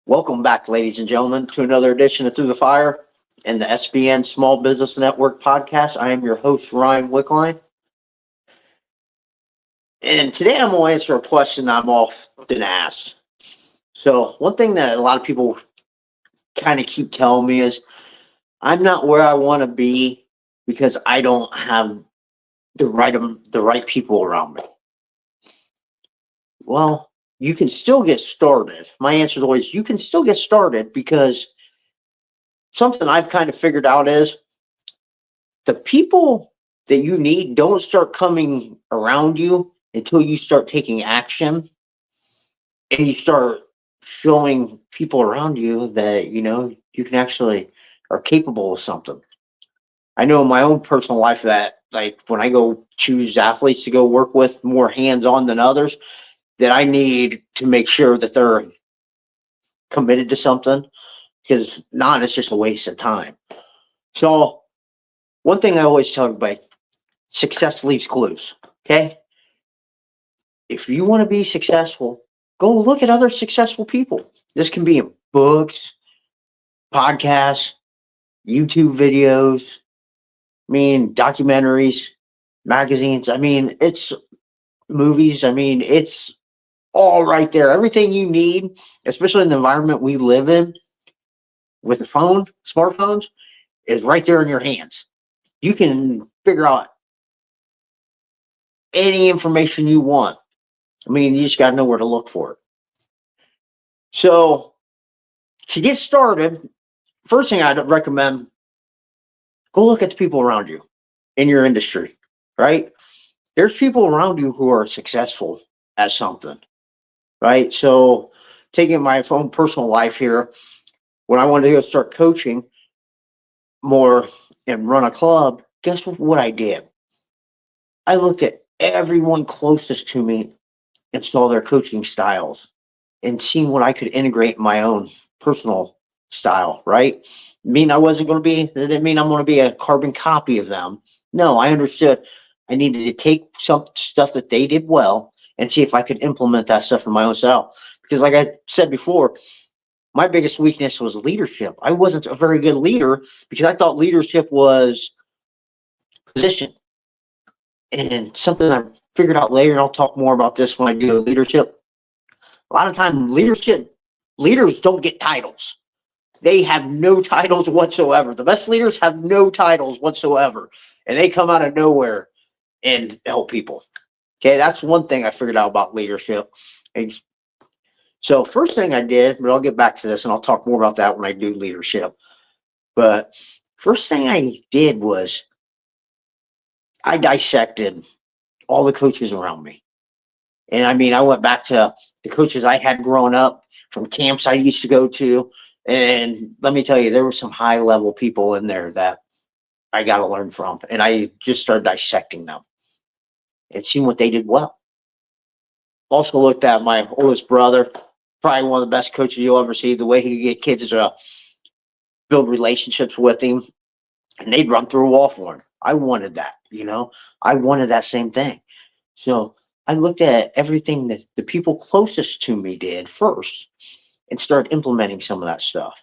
Welcome back, ladies and gentlemen, to another edition of Through the Fire and the SBN Small Business Network podcast. I am your host, Ryan Wickline. And today I'm going to answer a question I'm often asked. So, one thing that a lot of people kind of keep telling me is I'm not where I want to be because I don't have the right people around me. Well, you can still get started. My answer is always you can still get started because something I've kind of figured out is the people that you need don't start coming around you until you start taking action and you start showing people around you that you can actually are capable of something. I know in my own personal life that like when I go choose athletes to go work with more hands-on than others, that I need to make sure that they're committed to something because not it's just a waste of time. So one thing I always tell everybody, success leaves clues. Okay. If you want to be successful, go look at other successful people. This can be in books, podcasts, YouTube videos, documentaries, magazines. It's movies. It's all right there. Everything you need, especially in the environment we live in with the phone, smartphones, is right there in your hands. You can figure out any information you want. You just got to know where to look for it. So to get started, first thing I'd recommend, go look at the people around you in your industry, right? There's people around you who are successful at something, right? So taking my own personal life here, when I wanted to go start coaching more and run a club, guess what I did? I looked at everyone closest to me and saw their coaching styles and seen what I could integrate in my own personal style, right? That didn't mean I'm going to be a carbon copy of them. No, I understood I needed to take some stuff that they did well and see if I could implement that stuff in my own style. Because like I said before, my biggest weakness was leadership. I wasn't a very good leader because I thought leadership was position. And something I figured out later, and I'll talk more about this when I do leadership. A lot of time leaders don't get titles. They have no titles whatsoever. The best leaders have no titles whatsoever. And they come out of nowhere and help people. Okay, that's one thing I figured out about leadership. So first thing I did, but I'll get back to this and I'll talk more about that when I do leadership. But first thing I did was I dissected all the coaches around me. And I went back to the coaches I had growing up from camps I used to go to. And let me tell you, there were some high level people in there that I got to learn from. And I just started dissecting them and seeing what they did well. Also looked at my oldest brother, probably one of the best coaches you'll ever see. The way he could get kids to build relationships with him, and they'd run through a wall for him. I wanted that, I wanted that same thing. So I looked at everything that the people closest to me did first and started implementing some of that stuff.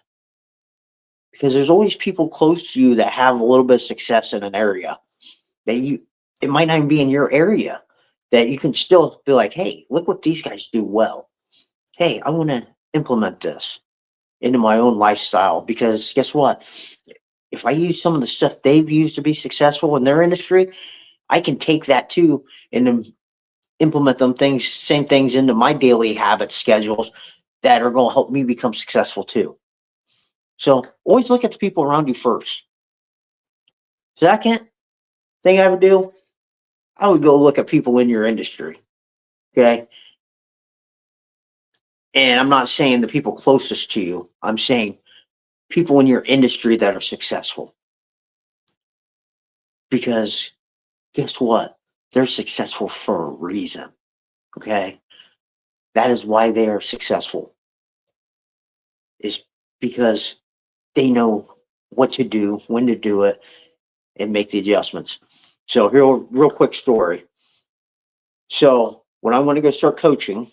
Because there's always people close to you that have a little bit of success in an area that it might not even be in your area, that you can still be like, hey, look what these guys do well. Hey, I want to implement this into my own lifestyle because guess what? If I use some of the stuff they've used to be successful in their industry, I can take that too and implement same things into my daily habit schedules that are going to help me become successful too. So always look at the people around you first. Second thing I would do, I would go look at people in your industry. Okay. And I'm not saying the people closest to you, I'm saying people in your industry that are successful. Because guess what? They're successful for a reason. Okay. That is why they are successful, is because they know what to do, when to do it, and make the adjustments. So here, real quick story. So when I want to go start coaching,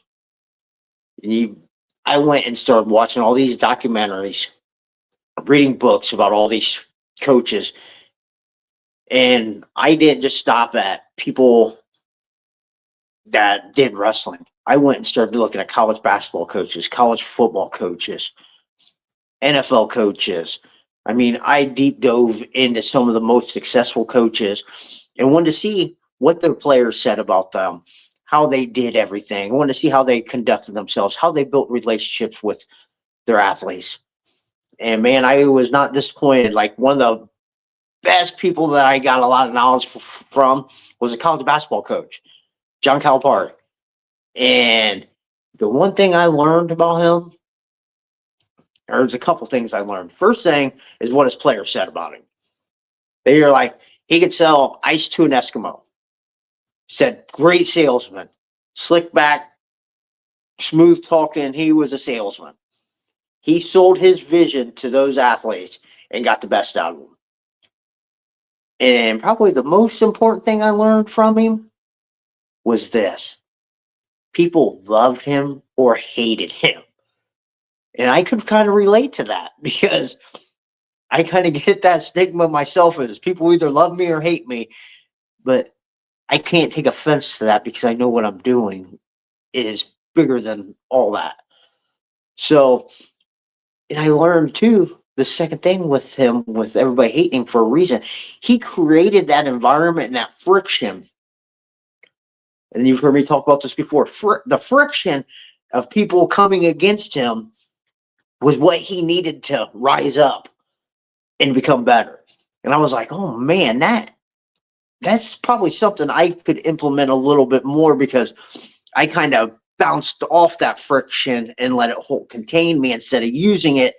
I went and started watching all these documentaries, reading books about all these coaches. And I didn't just stop at people that did wrestling. I went and started looking at college basketball coaches, college football coaches, NFL coaches. I mean, I deep dove into some of the most successful coaches and wanted to see what their players said about them, how they did everything. I wanted to see how they conducted themselves, how they built relationships with their athletes. And man, I was not disappointed. Like, one of the best people that I got a lot of knowledge from was a college basketball coach, John Calipari. And the one thing I learned about him, or there's a couple things I learned. First thing is what his players said about him. They are like, he could sell ice to an Eskimo. Said great salesman, slick back, smooth talking. He was a salesman. He sold his vision to those athletes and got the best out of them. And probably the most important thing I learned from him was this: people loved him or hated him. And I could kind of relate to that because I kind of get that stigma myself, as people either love me or hate me, but I can't take offense to that because I know what I'm doing is bigger than all that. So, and I learned too, the second thing with him, with everybody hating him for a reason, he created that environment and that friction. And you've heard me talk about this before. The friction of people coming against him was what he needed to rise up and become better. And I was like, oh man, that's probably something I could implement a little bit more, because I kind of bounced off that friction and let it contain me instead of using it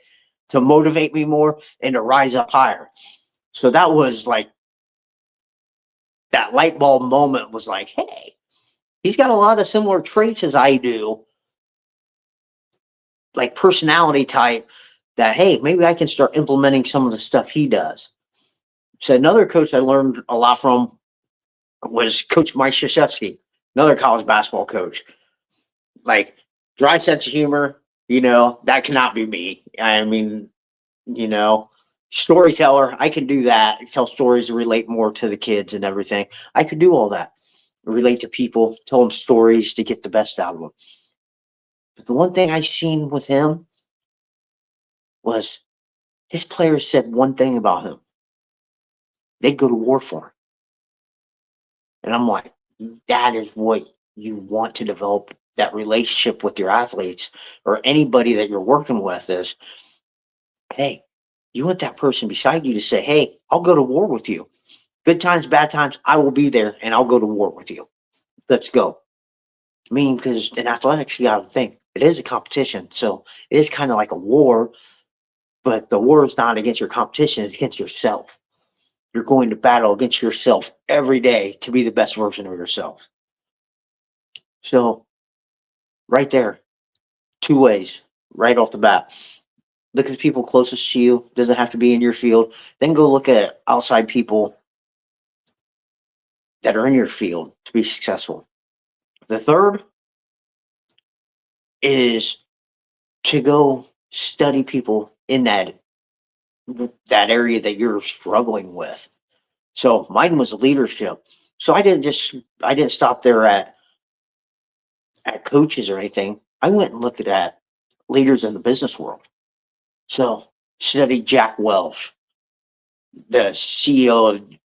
to motivate me more and to rise up higher. So that was like, that light bulb moment was like, hey, he's got a lot of similar traits as I do, like personality type, that, hey, maybe I can start implementing some of the stuff he does. So another coach I learned a lot from was Coach Mike Krzyzewski, another college basketball coach. Like, dry sense of humor, that cannot be me. I mean, storyteller, I can do that. Tell stories to relate more to the kids and everything. I could do all that. Relate to people, tell them stories to get the best out of them. But the one thing I seen with him was his players said one thing about him: they'd go to war for him. And I'm like, that is what you want to develop, that relationship with your athletes or anybody that you're working with, is, hey, you want that person beside you to say, hey, I'll go to war with you. Good times, bad times, I will be there and I'll go to war with you. Let's go. I mean, because in athletics, you got to think it is a competition. So it is kind of like a war, but the war is not against your competition, it's against yourself. You're going to battle against yourself every day to be the best version of yourself. So, right there, two ways, right off the bat. Look at the people closest to you, doesn't have to be in your field. Then go look at outside people that are in your field to be successful. The third is to go study people in that area that you're struggling with. So mine was leadership. So I didn't stop there at coaches or anything. I went and looked at leaders in the business world. So studied Jack Welch, the CEO of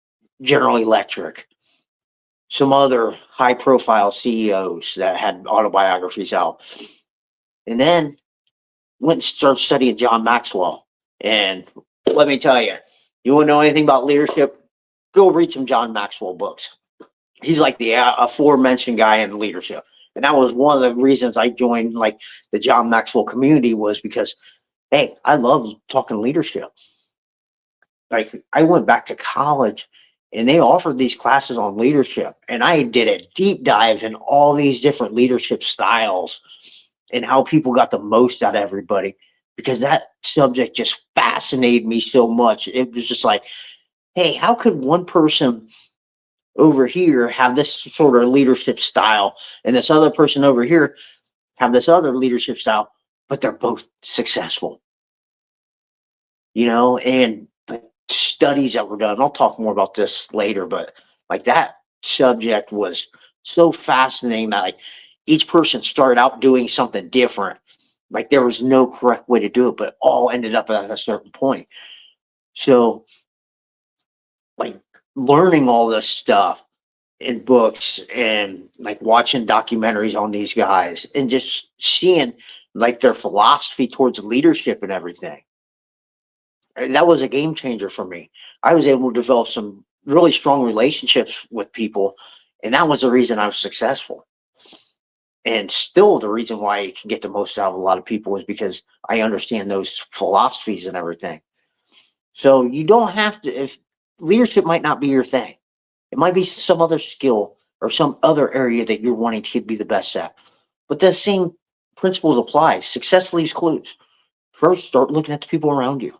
General Electric, some other high profile CEOs that had autobiographies out. And then went and started studying John Maxwell. And let me tell you, you want to know anything about leadership? Go read some John Maxwell books. He's like the aforementioned guy in leadership. And that was one of the reasons I joined like the John Maxwell community, was because, hey, I love talking leadership. Like, I went back to college and they offered these classes on leadership, and I did a deep dive in all these different leadership styles and how people got the most out of everybody, because that subject just fascinated me so much. It was just like, hey, how could one person over here have this sort of leadership style and this other person over here have this other leadership style? but they're both successful. And the studies that were done, I'll talk more about this later, but like that subject was so fascinating that like each person started out doing something different. Like there was no correct way to do it, but it all ended up at a certain point. So like learning all this stuff in books and like watching documentaries on these guys and just seeing like their philosophy towards leadership and everything. And that was a game changer for me. I was able to develop some really strong relationships with people, and that was the reason I was successful. And still, the reason why I can get the most out of a lot of people is because I understand those philosophies and everything. So you don't have to, if leadership might not be your thing, it might be some other skill or some other area that you're wanting to be the best at. But the same principles apply. Success leaves clues. First, start looking at the people around you.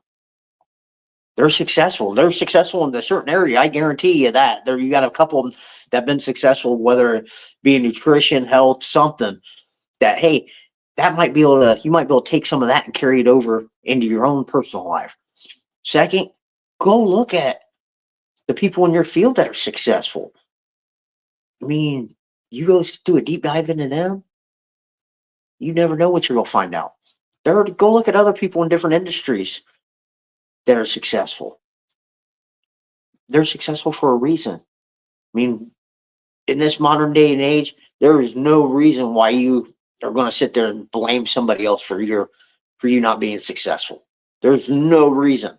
They're successful. They're successful in a certain area. I guarantee you that. There, you got a couple of them that have been successful, whether it be in nutrition, health, something that, hey, that might be able to, you might be able to take some of that and carry it over into your own personal life. Second, go look at the people in your field that are successful. I mean, you go do a deep dive into them, you never know what you're going to find out. Go look at other people in different industries that are successful. They're successful for a reason. I mean, in this modern day and age, there is no reason why you are going to sit there and blame somebody else for you not being successful. There's no reason,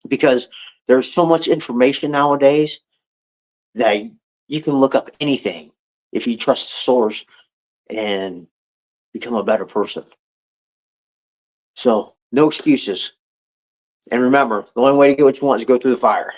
because there's so much information nowadays that you can look up anything if you trust the source and become a better person. So no excuses. And remember, the only way to get what you want is to go through the fire.